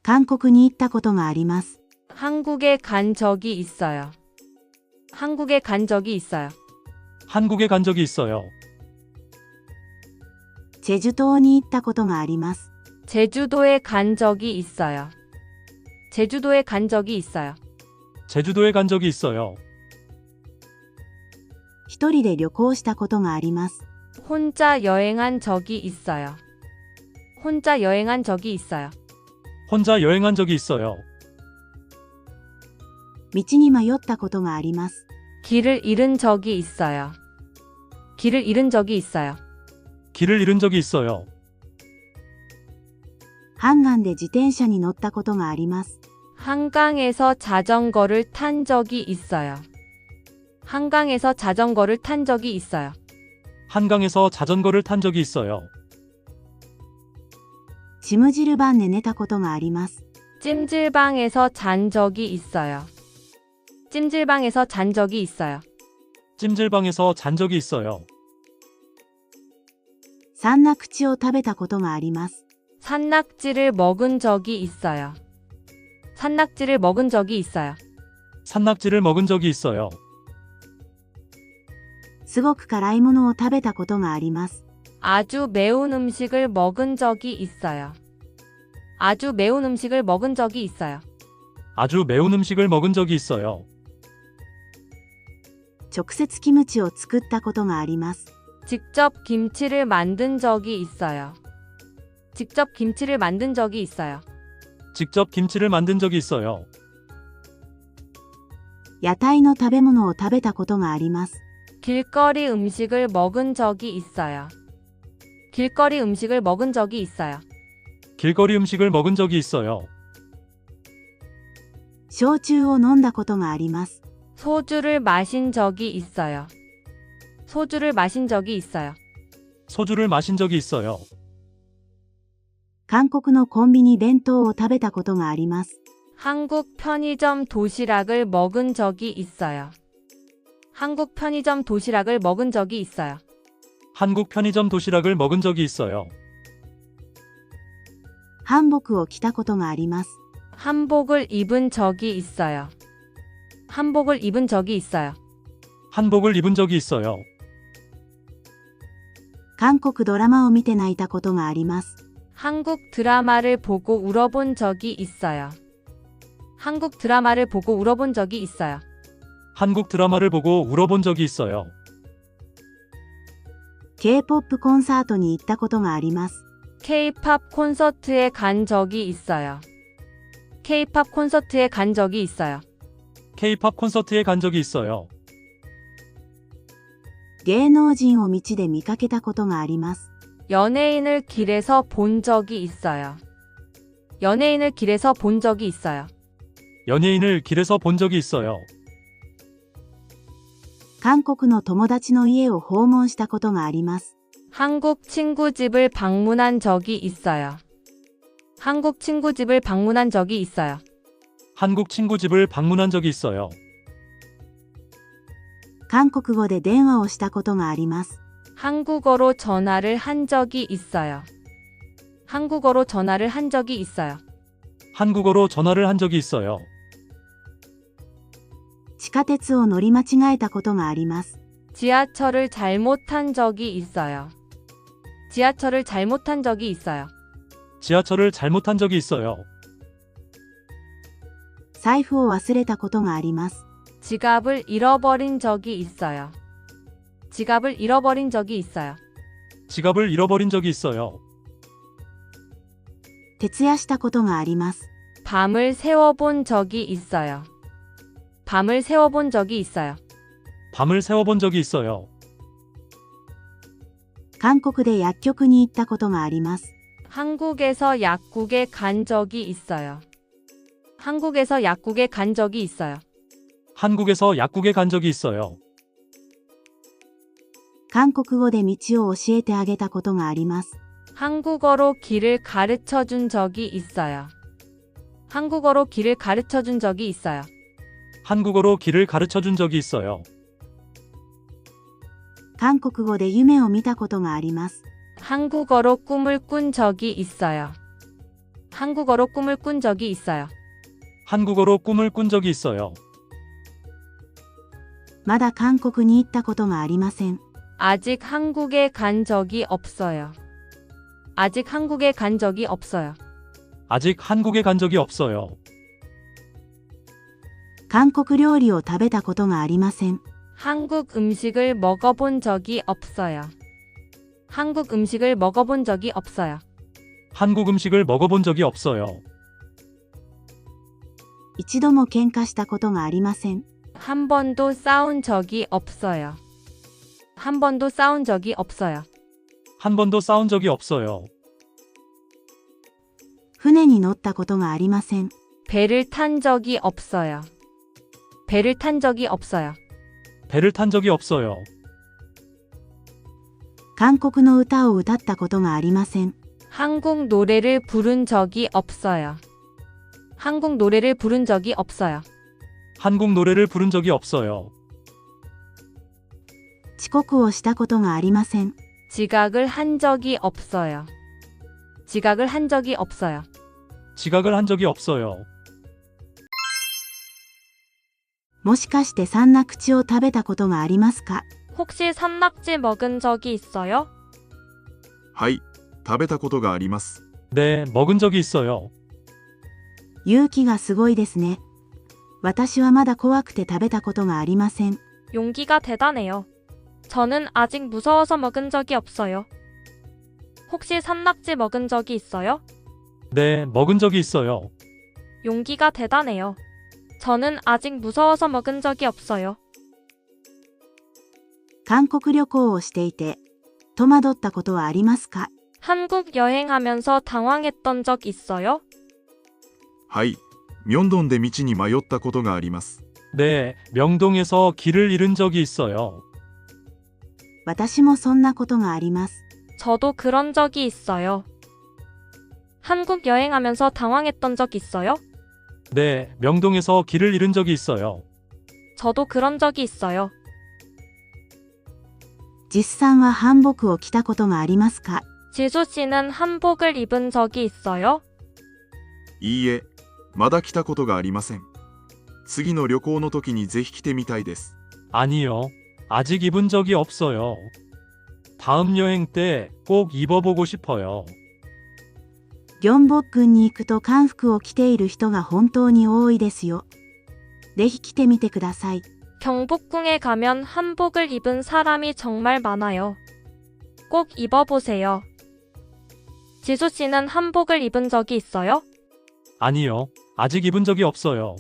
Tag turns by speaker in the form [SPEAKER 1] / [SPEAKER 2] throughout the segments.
[SPEAKER 1] 韓国に行ったことがあります。
[SPEAKER 2] 한국에 간 적이 있어요. 한국에 간 적이 있어요.
[SPEAKER 3] 한국에 간 적이 있어요.
[SPEAKER 1] チェジュ島に行ったことがあります。
[SPEAKER 2] 제주도에 간 적이 있어요. 제주도에 간 적이 있어요.
[SPEAKER 3] 제주도에 간 적이 있어요.
[SPEAKER 1] 一人で旅行したことがあります。
[SPEAKER 2] 혼자 여행한 적이 있어요. 혼자 여행한 적이 있어요.
[SPEAKER 3] 혼자 여행한 적이 있어요.
[SPEAKER 1] 道に迷ったことがあります。
[SPEAKER 2] 길을 잃은 적이 있어요. 길을 잃은 적이 있어요.
[SPEAKER 3] 길을 잃은 적이 있어요.
[SPEAKER 1] ハンガンで自転車に乗ったことがあります。
[SPEAKER 2] 한강에서 자전거를 탄 적이 있어요. 한강에서 자전거를 탄 적이 있어요.
[SPEAKER 3] 한강에서 자전거를 탄 적이 있어요.
[SPEAKER 1] チムジルバンで寝たことがあります。
[SPEAKER 2] 찜질방에서 잔 적이 있어요. 찜질방에서 잔 적이 있어요.
[SPEAKER 3] 찜질방에서 잔 적이 있어요.
[SPEAKER 1] 山岳地を食べたことがあります。
[SPEAKER 2] 산낙지를 먹은 적이 있어요. 산낙지를 먹은 적이 있어요.
[SPEAKER 3] 산낙지를 먹은 적이 있어요.
[SPEAKER 1] すごく辛いものを食べたことがあります。
[SPEAKER 2] 아주 매운 음식을 먹은 적이 있어요. 아주 매운 음식을 먹은 적이 있어요.
[SPEAKER 3] 아주 매운 음식을 먹은 적이 있어요.
[SPEAKER 1] 直接キムチを作ったことがあります。
[SPEAKER 2] 직접 김치를 만든 적이 있어요. 직접 김치를 만든 적이 있어요.
[SPEAKER 3] 직접 김치를 만든 적이 있어요.
[SPEAKER 1] 屋台の食べ物を食べたことがあります。
[SPEAKER 2] 길거리 음식을 먹은 적이 있어요. 길거리 음식을 먹은 적이 있어요.
[SPEAKER 3] 길거리 음식을 먹은 적이 있어요.
[SPEAKER 1] 焼酎を飲んだことがあります。
[SPEAKER 2] 소주를 마신 적이 있어요. 소주를 마신 적이 있어요.
[SPEAKER 3] 소주를 마신 적이 있어요.
[SPEAKER 1] 韓国のコンビニ弁当を食べたことがあります。
[SPEAKER 2] 한국 편의점 도시락을 먹은 적이 있어요. 한국 편의점 도시락을 먹은 적이 있어요.
[SPEAKER 3] 한국 편의점 도시락을 먹은 적이 있어요.
[SPEAKER 1] 韓服を着たことがあります。
[SPEAKER 2] 한복을 입은 적이 있어요. 한복을 입은 적이 있어요.
[SPEAKER 3] 한복을 입은 적이 있어요.
[SPEAKER 1] 韓国ドラマを見て泣いたことがあります。
[SPEAKER 2] 한국 드라마를 보고 울어본 적이 있어요. 한국 드라마를 보고 울어본 적이 있어요.
[SPEAKER 3] 한국 드라마를 보고 울어본 적이 있어요.
[SPEAKER 1] K-POP コンサートに行ったことがあります。
[SPEAKER 2] K-팝 콘서트에 간 적이 있어요. K-팝 콘서트에 간 적이 있어요.
[SPEAKER 3] K-팝 콘서트에 간 적이 있어요.
[SPEAKER 1] 芸能人を道で見かけたことがあります。
[SPEAKER 2] 연예인을 길에서 본 적이 있어요. 연예인을 길에서 본 적이 있어요.
[SPEAKER 3] 연예인을 길에서 본 적이 있어요.
[SPEAKER 1] 韓国の友達の家を訪問したことがあります。
[SPEAKER 2] 한국 친구 집을 방문한 적이 있어요. 한국 친구 집을 방문한 적이 있어요.
[SPEAKER 3] 한국 친구 집을 방문한 적이 있어요.
[SPEAKER 1] 韓国語で電話をしたことがあります。
[SPEAKER 2] 한국어로 전화를 한 적이 있어요. 한국어로 전화를 한 적이 있어요.
[SPEAKER 3] 한국어로 전화를 한 적이 있어요.
[SPEAKER 1] 地下鉄を乗り間違えたことがあります。
[SPEAKER 2] 지하철을 잘못 탄 적이 있어요. 지하철을 잘못 탄 적이 있어요.
[SPEAKER 3] 지하철을 잘못 탄 적이 있어요.
[SPEAKER 1] 財布を忘れたことがあります。
[SPEAKER 2] 지갑을 잃어버린 적이 있어요. 지갑을 잃어버린 적이 있어요.
[SPEAKER 3] 지갑을 잃어버린 적이 있어요.
[SPEAKER 1] 徹夜したことがあります。
[SPEAKER 2] 밤을 새워본 적이 있어요. 밤을 새워본 적이 있어요.
[SPEAKER 3] 밤을 새워본 적이 있어요.
[SPEAKER 1] 韓国で薬局に行ったことがあります。
[SPEAKER 2] 한국에서 약국에 간 적이 있어요. 한국에서 약국에 간 적이 있어요.
[SPEAKER 3] 한국에서 약국에 간 적이 있어요.
[SPEAKER 1] 韓国語で道を教えてあげたことがあります。
[SPEAKER 2] 한국어로 길을 가르쳐 준 적이 있어요. 한국어로 길을 가르쳐 준 적이 있어요.
[SPEAKER 3] 한국어로 길을 가르쳐 준 적이 있어요.
[SPEAKER 1] 韓国語で夢を見たことがあります。
[SPEAKER 2] 한국어로 꿈을 꾼 적이 있어요. 한국어로 꿈을 꾼 적이 있어요.
[SPEAKER 3] 한국어로 꿈을 꾼 적이 있어요.
[SPEAKER 1] まだ韓国に行ったことがありません。
[SPEAKER 2] 아직 한국에 간 적이 없어요. 아직 한국에 간 적이 없어요.
[SPEAKER 3] 아직 한국에 간 적이 없어요.
[SPEAKER 1] 韓国料理を食べたことがありません。
[SPEAKER 2] 한국 음식을 먹어본 적이 없어요. 한국 음식을 먹어본 적이 없어요.
[SPEAKER 3] 한국 음식을 먹어본 적이 없어요.
[SPEAKER 1] 一度も喧嘩したことがありません。
[SPEAKER 2] 한 번도 싸운 적이 없어요. 한 번도 싸운 적이 없어요.
[SPEAKER 3] 한 번도 싸운 적이 없어요.
[SPEAKER 1] 船に乗ったことがありません。
[SPEAKER 2] 배를 탄 적이 없어요. 배를 탄 적이 없어요.
[SPEAKER 3] 배를 탄 적이 없어요.
[SPEAKER 1] 韓国の歌を歌ったことがありません。
[SPEAKER 2] 한국 노래를 부른 적이 없어요. 한국 노래를 부른 적이 없어요.
[SPEAKER 3] 한국 노래를 부른 적이 없어요.
[SPEAKER 1] 遅刻をしたことがありません。
[SPEAKER 2] 지각을 한 적이 없어요. 지각을 한 적이 없어요.
[SPEAKER 3] 지각을 한 적이 없어요.
[SPEAKER 1] もしかして山岳地を食べたことがありますか？
[SPEAKER 2] 혹시 산낙지 먹은 적이 있어요?
[SPEAKER 4] はい、食べたことがあります。
[SPEAKER 3] 네, 먹은 적이 있어요.
[SPEAKER 1] 勇気がすごいですね。私はまだ怖くて食べたことがありません。
[SPEAKER 2] 용기가 대단해요. 저는 아직 무서워서 먹은 적이 없어요. 혹시 산낙지 먹은 적이 있어요?
[SPEAKER 3] 네, 먹은 적이 있어요.
[SPEAKER 2] 용기가 대단해요. 저는 아직 무서워서 먹은 적이 없어요.
[SPEAKER 1] 韓国旅行をしていて、戸惑ったことはありますか？
[SPEAKER 2] 한국 여행하면서 당황했던 적 있어요?
[SPEAKER 4] はい、ミョンドンで道に迷ったことがあります。
[SPEAKER 3] 네, 명동에서 길을 잃은 적이 있어요.
[SPEAKER 1] 私もそんなことがあります。
[SPEAKER 2] 저도 그런 적이 있어요. 한국 여행하면서 당황했던 적 있어요?
[SPEAKER 3] 네, 명동에서 길을 잃은 적이 있어요.
[SPEAKER 2] 저도 그런 적이 있어요.
[SPEAKER 1] 実さんは韓服を着たことがありますか？
[SPEAKER 2] 지수 씨는 한복을 입은 적이 있어요?
[SPEAKER 4] いいえ、まだ来たことがありません。次の旅行の時にぜひ来てみたいです。
[SPEAKER 3] 아니요. 아직 입은 적이 없어요. 다음 여행 때 꼭 입어보고 싶어요.
[SPEAKER 1] ギョンボックンに行くと韓服を着ている人が本当に多いですよ。ぜひ来てみてください。
[SPEAKER 2] 경복궁에 가면 한복을 입은 사람이 정말 많아요. 꼭 입어보세요. 지수 씨는 한복을 입은 적이 있어요?
[SPEAKER 3] 아니요. 아직 입은 적이 없어요.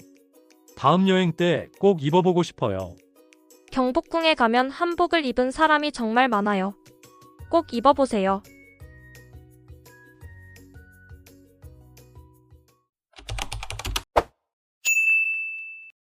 [SPEAKER 3] 다음 여행 때 꼭 입어보고 싶어요.
[SPEAKER 2] 경복궁에 가면 한복을 입은 사람이 정말 많아요. 꼭 입어보세요.